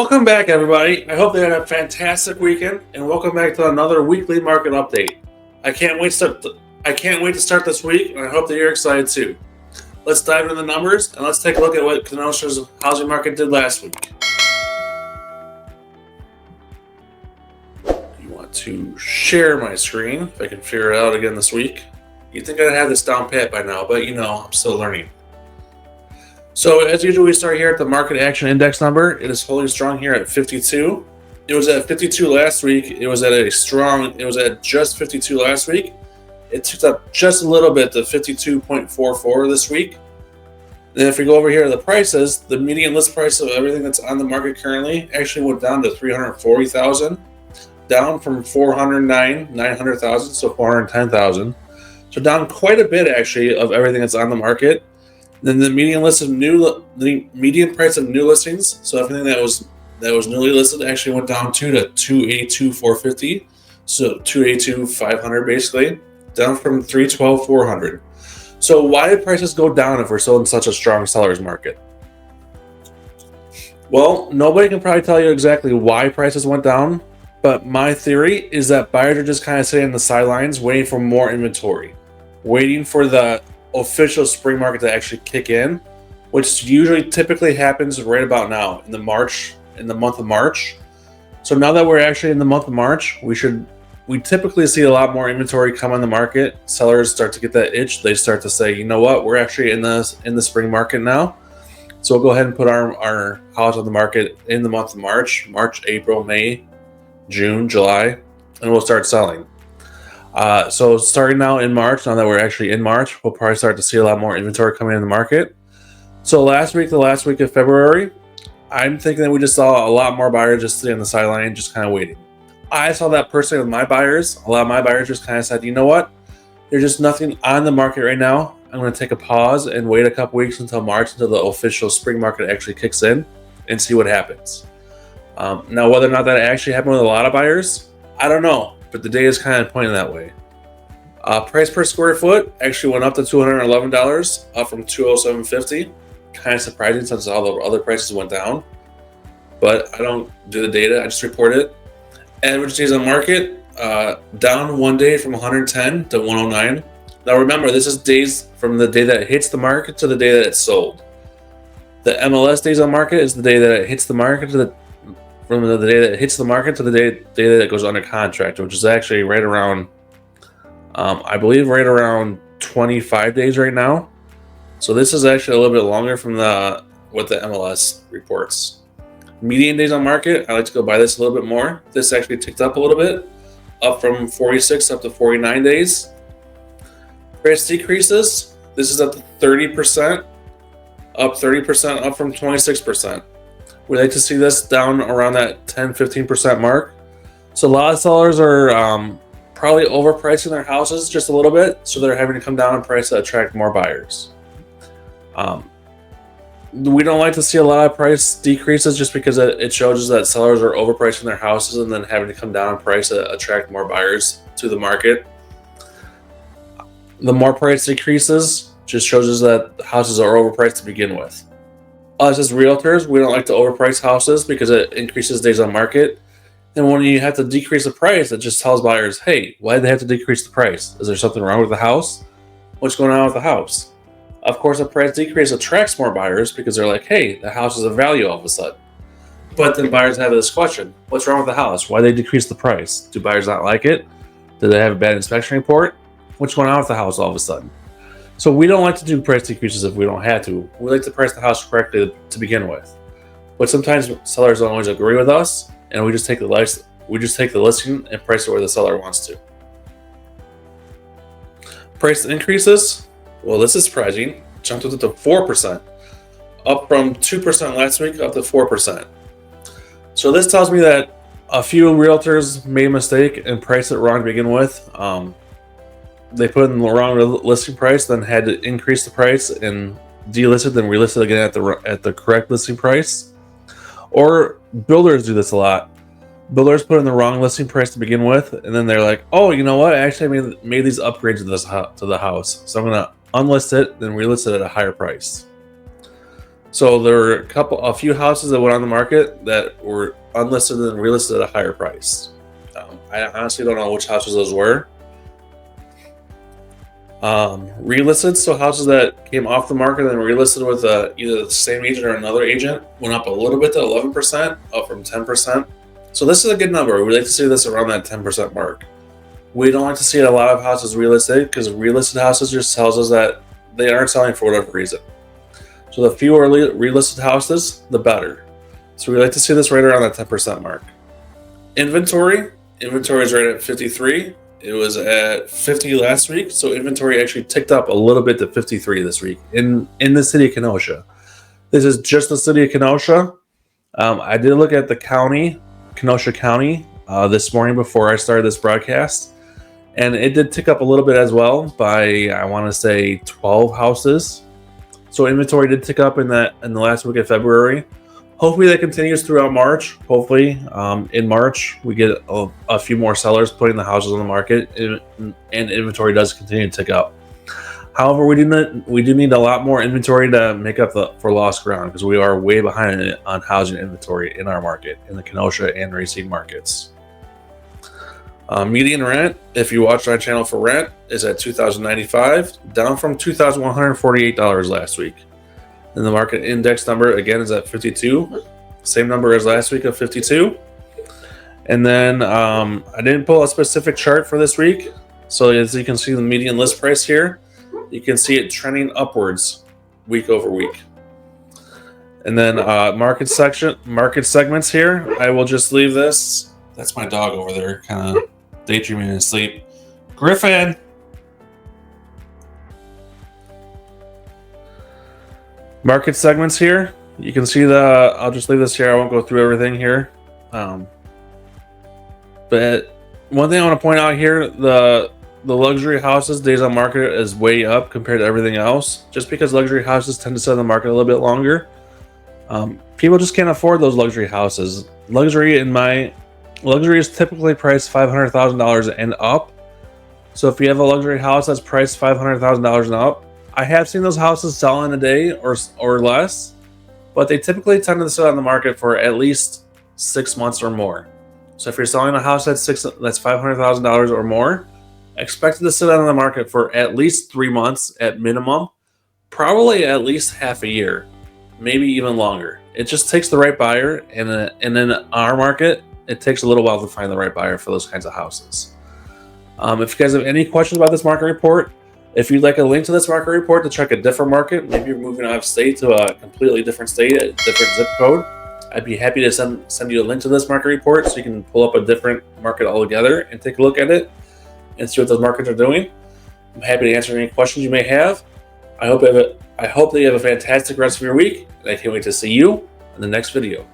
Welcome back, everybody. I hope they had a fantastic weekend, and welcome back to another weekly market update. I can't wait to start this week, and I hope that you're excited too. Let's dive into the numbers, and let's take a look at what Kenosha's housing market did last week. You want to share my screen, if I can figure it out again this week. You'd think I'd have this down pat by now, but I'm still learning. So as usual, we start here at the market action index number. It is holding strong here at 52. It was at 52 last week. It was at just 52 last week. It ticked up just a little bit to 52.44 this week. Then if we go over here to the prices, the median list price of everything that's on the market currently actually went down to $340,000, down from $409,900,000, so $410,000. So down quite a bit actually of everything that's on the market. Then the median price of new listings, so everything that was newly listed actually went down to $282,450, so $282,500 basically, down from $312,400. So why did prices go down if we're still in such a strong seller's market? Well, nobody can probably tell you exactly why prices went down, but my theory is that buyers are just kind of sitting on the sidelines waiting for more inventory, waiting for the official spring market to actually kick in, which typically happens right about now in the month of March. So now that we're actually in the month of March, we typically see a lot more inventory come on the market. Sellers start to get that itch. They start to say, you know what, we're actually in the spring market now. So we'll go ahead and put our house on the market in the month of March, April, May, June, July, and we'll start selling. So starting now in March, now that we're actually in March, we'll probably start to see a lot more inventory coming in the market. So the last week of February, I'm thinking that we just saw a lot more buyers just sitting on the sideline, just kind of waiting. I saw that personally with my buyers. A lot of my buyers just kind of said, you know what? There's just nothing on the market right now. I'm going to take a pause and wait a couple weeks until March, until the official spring market actually kicks in, and see what happens. Now, whether or not that actually happened with a lot of buyers, I don't know. But the data is kind of pointing that way. Price per square foot actually went up to $211, up from $207.50. Kind of surprising since all the other prices went down. But I don't do the data, I just report it. Average days on market, down one day from 110 to 109. Now remember, this is days from the day that it hits the market to the day that it's sold. The MLS days on market is the day that it hits the market from the day that it hits the market to the day that it goes under contract, which is actually right around, I believe, right around 25 days right now. So this is actually a little bit longer from what the MLS reports. Median days on market, I like to go by this a little bit more. This actually ticked up a little bit, up from 46 up to 49 days. Price decreases, this is up to 30%, up from 26%. We like to see this down around that 10-15% mark. So a lot of sellers are probably overpricing their houses just a little bit, so they're having to come down in price to attract more buyers. We don't like to see a lot of price decreases just because it shows us that sellers are overpricing their houses and then having to come down in price to attract more buyers to the market. The more price decreases just shows us that houses are overpriced to begin with. Us as realtors, we don't like to overprice houses because it increases days on market. And when you have to decrease the price, it just tells buyers, hey, why did they have to decrease the price? Is there something wrong with the house? What's going on with the house? Of course, a price decrease attracts more buyers because they're like, hey, the house is of value all of a sudden. But then buyers have this question, what's wrong with the house? Why did they decrease the price? Do buyers not like it? Do they have a bad inspection report? What's going on with the house all of a sudden? So we don't like to do price decreases if we don't have to. We like to price the house correctly to begin with. But sometimes sellers don't always agree with us, and we just take the listing and price it where the seller wants to. Price increases, well, this is surprising. Jumped up to 4%, up from 2% last week, up to 4%. So this tells me that a few realtors made a mistake and priced it wrong to begin with. They put in the wrong listing price, then had to increase the price and delisted, then relisted again at the correct listing price. Or builders do this a lot. Builders put in the wrong listing price to begin with, and then they're like, oh, you know what? I actually made these upgrades to the house, so I'm going to unlist it, then relist it at a higher price. So there were a few houses that went on the market that were unlisted and relisted at a higher price. I honestly don't know which houses those were. Relisted, so houses that came off the market and relisted with either the same agent or another agent, went up a little bit to 11%, up from 10%. So this is a good number. We like to see this around that 10% mark. We don't like to see a lot of houses relisted, because relisted houses just tells us that they aren't selling for whatever reason. So the fewer relisted houses, the better. So we like to see this right around that 10% mark. Inventory is right at 53. It was at 50 last week, so inventory actually ticked up a little bit to 53 this week in the city of Kenosha. This is just the city of Kenosha. I did look at the county, Kenosha County, this morning before I started this broadcast, and it did tick up a little bit as well by, I want to say, 12 houses. So inventory did tick up in the last week of February. Hopefully that continues throughout March. Hopefully in March we get a few more sellers putting the houses on the market, and inventory does continue to tick up. However, we do need a lot more inventory to make up for lost ground, because we are way behind on housing inventory in our market, in the Kenosha and Racine markets. Median rent, if you watch our channel for rent, is at $2,095, down from $2,148 last week. And the market index number again is at 52, same number as last week of 52. And then I didn't pull a specific chart for this week, so as you can see the median list price here, you can see it trending upwards week over week. And then market segments here, I will just leave this. That's my dog over there, kind of daydreaming in his sleep. Griffin. Market segments here, you can see I'll just leave this here. I won't go through everything here. But one thing I want to point out here, the luxury houses days on market is way up compared to everything else, just because luxury houses tend to sit on the market a little bit longer. People just can't afford those luxury houses. Luxury is typically priced $500,000 and up. So if you have a luxury house that's priced $500,000 and up, I have seen those houses sell in a day or less, but they typically tend to sit on the market for at least 6 months or more. So if you're selling a house that's $500,000 or more, expect it to sit on the market for at least 3 months at minimum, probably at least half a year, maybe even longer. It just takes the right buyer, and in our market, it takes a little while to find the right buyer for those kinds of houses. If you guys have any questions about this market report, if you'd like a link to this market report to check a different market, maybe you're moving out of state to a completely different state, a different zip code, I'd be happy to send you a link to this market report so you can pull up a different market altogether and take a look at it and see what those markets are doing. I'm happy to answer any questions you may have. I hope that you have a fantastic rest of your week, and I can't wait to see you in the next video.